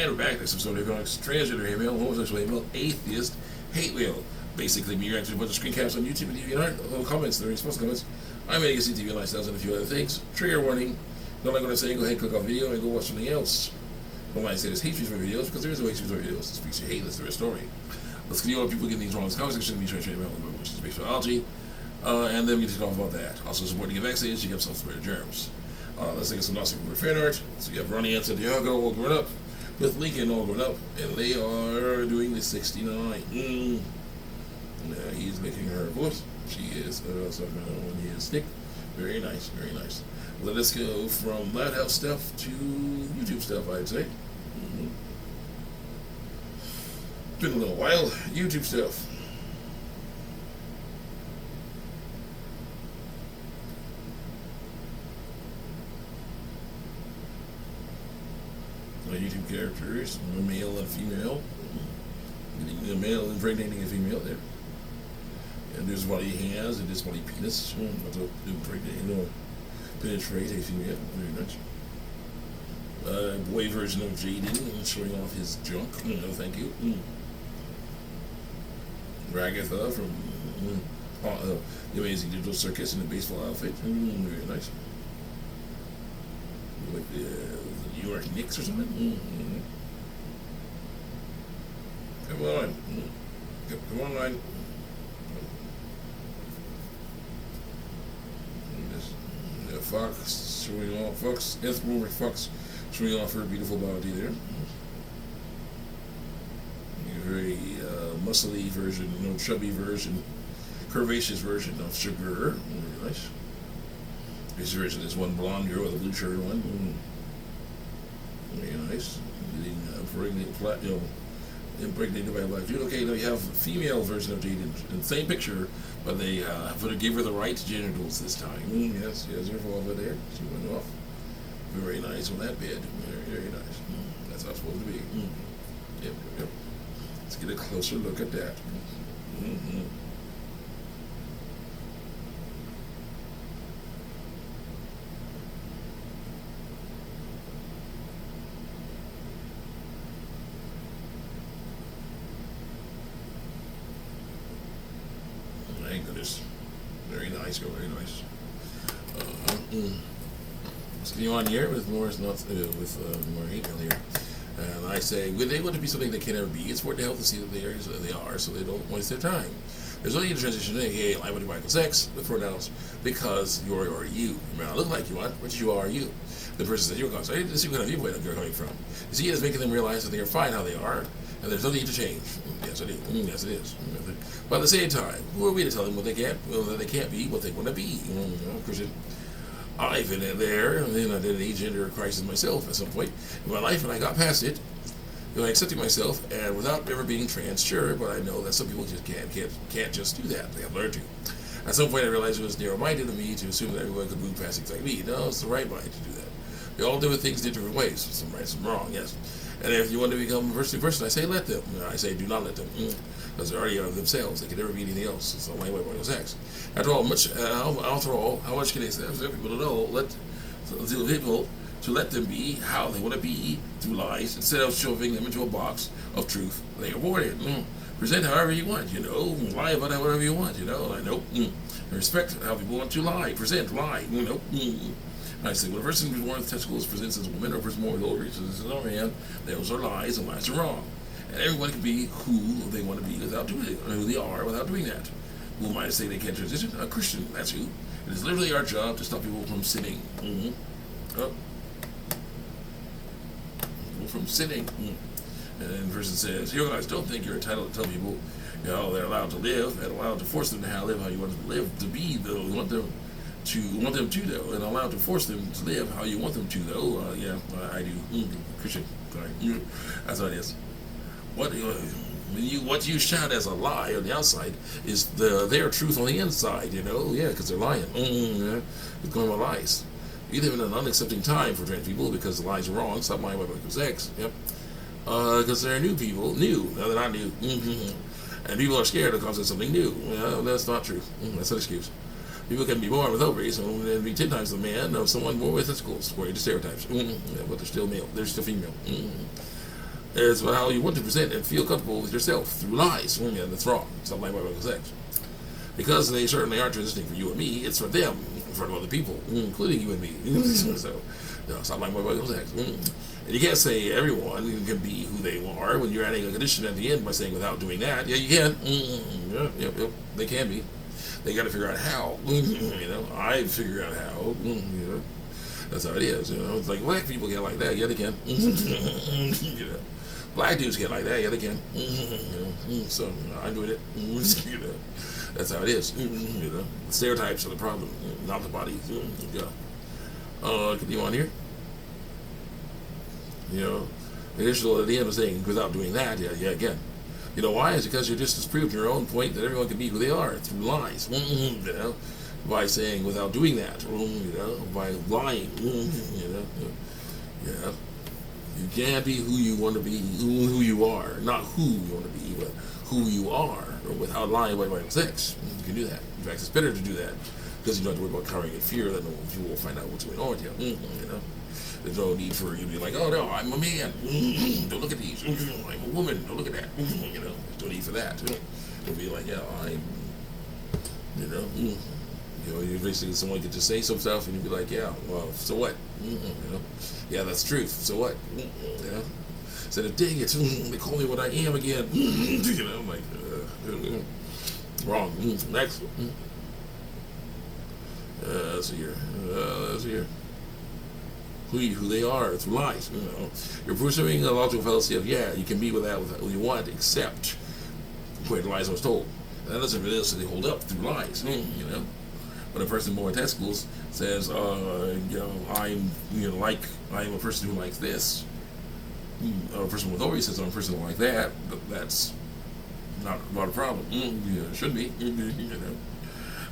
And we're back. Next episode of Transgender, hate mail, homosexual hate mail, atheist hate mail. Basically, me reacting to a bunch of screen caps on YouTube and DeviantArt. Comments, the response comments. I'm ASC TV Lifestyles and a few other things. Trigger warning. Don't like what I'm saying, go ahead, click off video, and go watch something else. Don't mind saying there's hate speech for videos, because there is no hate speech for videos. It speaks to hate, that's the story. Let's continue on people getting these wrong in the comment section. Be transgender mail, which is based biology. And then we get to talk about that. Also, supporting get vaccinated, you get self-spread germs. Let's take some awesome fan art. So you have Ronnie and Santiago all grown up, with Lincoln all grown up, and they are doing the 69. He's making her voice. She is when he is stick. Very nice, very nice. Let us go from Loud House stuff to YouTube stuff, I'd say. It's been a little while. YouTube stuff. YouTube characters, a male and female. A male impregnating a female there. And there's what he has, and this what he penis. Penetrate a female. Very nice. Boy version of Jaden showing off his junk. No, thank you. Ragatha from the Amazing Digital Circus in a baseball outfit. Very nice. Like the New York Knicks or something. Come on. Come on, line. Fox showing off. Fox, anthropomorphic Fox showing off her beautiful body there. A very muscly version, chubby version, curvaceous version of Sugar. Very nice. This version is one blonde girl with a blue shirt on. Very nice. Getting impregnated by a black dude. Okay, now you have a female version of Jaden in the same picture, but they gave her the right genitals this time. Yes, her over there. She went off. Very nice on that bed. Very, very nice. That's how it's supposed to be. Yep. Let's get a closer look at that. Thank goodness. Very nice, very nice. Let's continue on here with more more hate mail here. And I say, they want to be something they can never be. It's for the health to see that they are, so they don't waste their time. There's no need to transition to hey, I want to biological sex, the pronouns, because you're you. You may not look like you want, but you are you. The person that you're going to say, this is what kind of viewpoint you're coming from. You see, it's making them realize that they are fine how they are, and there's no need to change. Yes, it is. Yes, it is. But at the same time, who are we to tell them what they can't be, what they want to be? Christian. I've been there, and then I did an gender crisis myself at some point in my life, and I got past it. I accepted myself, and without ever being trans, sure, but I know that some people just can't just do that. They have learned to. At some point, I realized it was narrow-minded of me to assume that everyone could move past things like me. No, it's the right mind to do that. We all do things different ways. Some right, some wrong, yes. And if you want to become a person, I say let them. I say do not let them. Because they already are themselves. They can never be anything else. It's not my way of sex. After all, how much can they say? For people to know, to let them be how they want to be through lies, instead of shoving them into a box of truth they are born in. Present however you want, lie about it whatever you want, nope. Respect how people want to lie, present, lie, nope. I say, when a person who's born with testicles presents as a woman, or a person born with ovaries presents as a man, those are lies, and lies are wrong. And everyone can be who they want to be without doing it, or who they are without doing that. Who might say they can't transition? A Christian, that's who. It is literally our job to stop people from sinning. From sinning. And then the person says, you guys don't think you're entitled to tell people, they're allowed to live, and allowed to force them to live how you want them to live, to be, though. You want them to, though, and allowed to force them to live how you want them to, though. I do. Christian, sorry. That's what it is. What you shout as a lie on the outside is their truth on the inside, because they're lying. It's going with lies. You live in an unaccepting time for trans people because the lies are wrong. Stop lying about sex. Yep. Because they're new people. New. No, they're not new. And people are scared because of something new. That's not true. That's an excuse. People can be born with ovaries and be 10 times the man of someone born with testicles, according to stereotypes. But they're still male. They're still female. It's how you want to present and feel comfortable with yourself through lies. Yeah, that's wrong. Stop lying about sex. Because they certainly aren't transitioning for you and me, it's for them, in front of other people, including you and me. So, no, stop lying about sex. And you can't say everyone can be who they are when you're adding a condition at the end by saying without doing that. Yeah, you can. Yep, they can be. They got to figure out how. I figure out how. That's how it is. It's like black people get like that. Yeah, they can. Black dudes get like that. Yeah, they can. So I'm doing it. That's how it is. The stereotypes are the problem, not the body. Continue on here. The initial at the end was saying without doing that. Yeah, again. You know why? It's because you're just disproving your own point that everyone can be who they are through lies. By saying without doing that. By lying. Yeah. You can't be who you want to be, who you are, not who you want to be, but who you are, without lying about sex. You can do that. In fact, it's better to do that because you don't have to worry about cowering in fear that no one will find out what's going on with you. There's no need for you to be like, oh no, I'm a man. Don't look at these. I'm a woman. Don't look at that. There's no need for that. You'll be like, yeah, I'm. You basically someone could just say some stuff and you'd be like, yeah, well, so what? Yeah, that's truth. So what? Instead of dang it, they call me what I am again. I'm like, wrong. Next. Let's see here. Who they are through lies. You're pursuing a logical fallacy of you can be with who you want, except according to lies I was told. That doesn't realistically hold up through lies. When a person born with testicles says, I'm a person who likes this. A person with ovaries says I'm a person who likes that, but that's not a problem. It should be.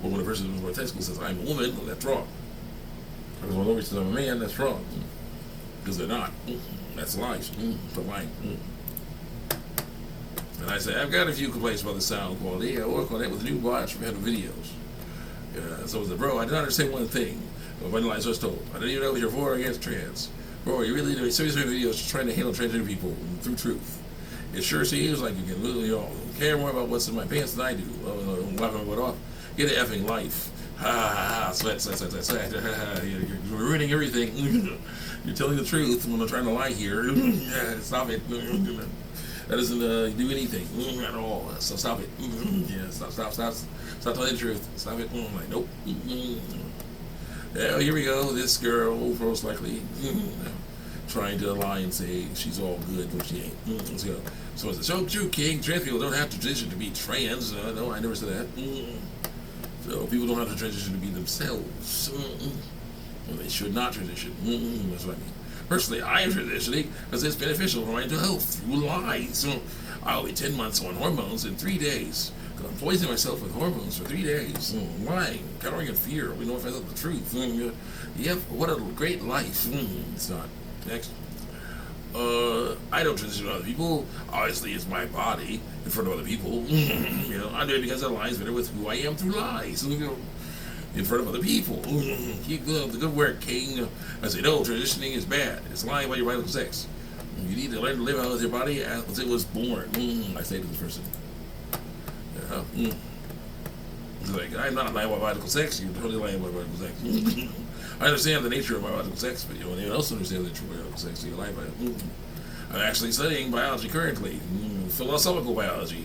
But when a person born with testicles says I'm a woman, well, that's wrong. A person with ovaries says I'm a man, that's wrong. Because they're not. That's lies. For lying. And I say, I've got a few complaints about the sound quality. I work on it with new bots from head of videos. So I was like, bro, I did not understand one thing. What I was told. I didn't even know if you're for or against trans. Bro, you really doing serious videos just trying to handle transgender people through truth. It sure seems like you can really care more about what's in my pants than I do. Laughing what off. Get an effing life. Sweat. You're ruining everything. You're telling the truth when I'm trying to lie here. Stop it. That doesn't do anything at all. So stop it. Stop telling the truth. Stop it. I'm like, nope. Yeah, here we go. This girl, most likely, trying to lie and say she's all good when she ain't. Let's go. So it's so true, King. Trans people don't have to transition to be trans. No, I never said that. So people don't have to transition to be themselves. Well, they should not transition. That's what I mean. Personally, I am transitioning because it's beneficial for my mental health through lies. I'll be 10 months on hormones in 3 days. I'm poisoning myself with hormones for 3 days. Lying, cowering in fear. We know if I tell the truth. Yep, what a great life. It's not. Next. I don't transition to other people. Obviously, it's my body in front of other people. I do it because it aligns better with who I am through lies. In front of other people. Keep the good work, King. I say, no, transitioning is bad. It's lying about your vital sex. You need to learn to live out with your body as it was born. I say to this person. It's like, I'm not lying about biological sex. You're totally lying about biological sex. I understand the nature of biological sex, but anyone else understands the nature of biological sex? You lie about it. I'm actually studying biology currently, philosophical biology.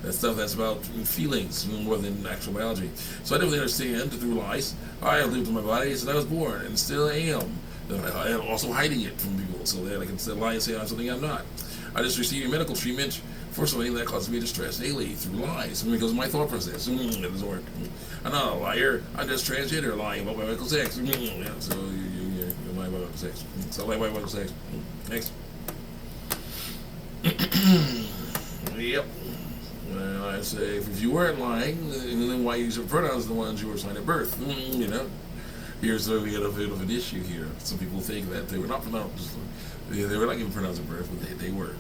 That stuff that's about feelings more than actual biology. So I definitely understand through lies. I have lived in my body since I was born, and still am. I am also hiding it from people so that I can still lie and say I'm something I'm not. I just received medical treatment for something that causes me distress daily through lies because of my thought process. It doesn't work. I'm not a liar. I'm just transgender lying about my medical sex. So you're lying about medical sex. So I lie about medical sex. Next. Yep. Well, I say, if you weren't lying, then why use your pronouns the ones you were assigned at birth? Here's where we got a bit of an issue here. Some people think that they were not pronounced. They were not given pronouns at birth, but they were.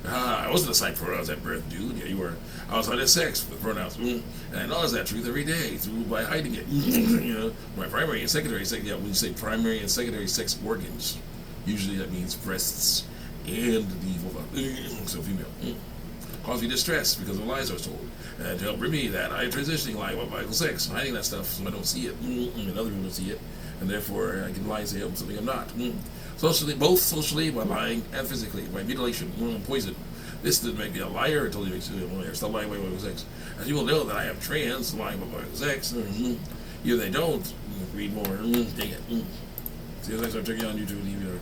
I wasn't assigned pronouns at birth, dude. Yeah, you were. I was assigned sex with pronouns, and I know that truth every day by hiding it. My primary and secondary sex. Yeah, when you say primary and secondary sex organs, usually that means breasts and the vulva, so female. Cause me distress because of lies I was told. To help remedy that, I am transitioning lying about my sex, hiding that stuff so I don't see it, and other people don't see it, and therefore I can lie and say I'm something I'm not. Socially, both socially by lying and physically by mutilation, poison. This didn't make me a liar. It totally makes me a liar. Stop lying about my sex. As people know that I am trans, lying about my sex. If they don't, read more. Dang it. See you next time. Check you on YouTube and DVR.